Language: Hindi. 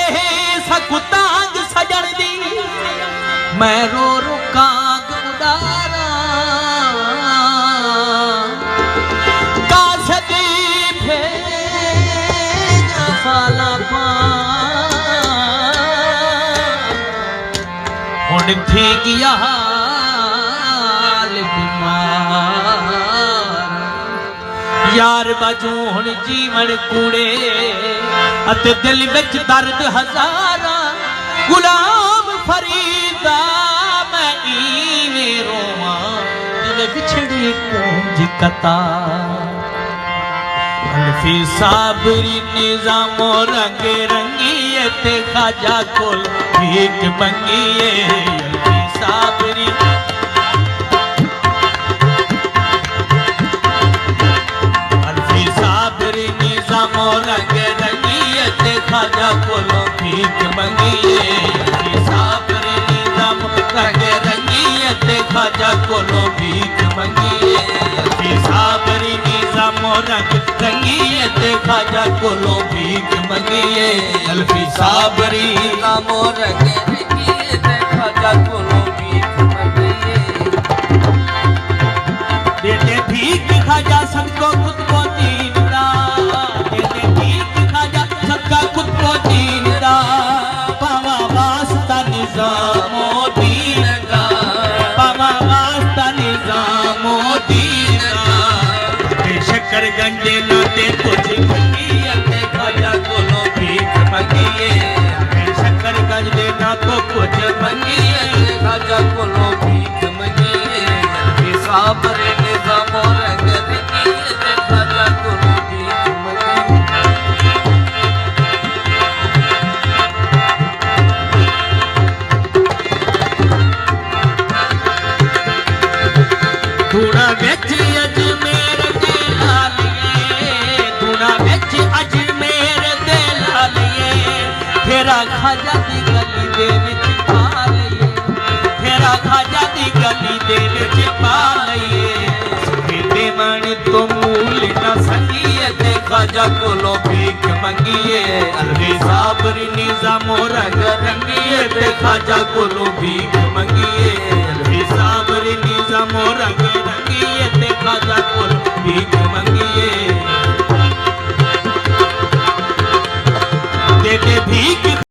सकुतांग सजन दी मैं रो रो कांग उडारा कासदी भेजा फाला पा हुण थी गया यार बाजू हुण जीवन कूड़े अते दिल विच दर्द हजारा गुलाम फरीदा मैं इवें रोवां जिवें बिछड़ी कूंज कतार अल्फी साबरी निजामो रंग रंगीए ते खाजा कोल भीख मंगीए अल्फी साबरी रंग रंगीए ते खाजा कोलो भीख मंगीए साबरी निजाम रंग रंगीए ते खाजा कोलो भीख मंगीए साबरी निजाम रंग रंगीए ते खाजा कोलो भीख मंगीए अल्फी साबरी निजाम रंग रंगीए ते खाजा कोलो भीख मंगीए देते भीख खाजा सबको खुद को दीन कुत्तो दीन दा पावा वास्ता निजामो दीन दा पावा वास्ता निजामो दीन दा बेशक्कर गंजे ना ते कुछ मंगिए ते खाजा कोलो भीख मंगिए बेशक्कर गंजे ना तो कुछ मंगिए ते खाजा कोलो भीख मंगिए साबरे निजामो रंग रंगीए ते खाजा कोलो भीख मंगिए धूना बिच अजमेर दे लालिए धूना बिच अजमेर दे लालिए फेरा खाजा दी गली दे विच पा लईए फेरा खाजा दी गली दे विच पा लईए सफेदे मन तो मूल ना संगीए ते खाजा कोलो भीख मंगीए अल्फी साबरी निजामो रंग रंगीए ते खाजा कोलो भीख मंगीए अल्फी साबरी निजामो रंग रंगीए ते खाजा कोलो भीख मंगीए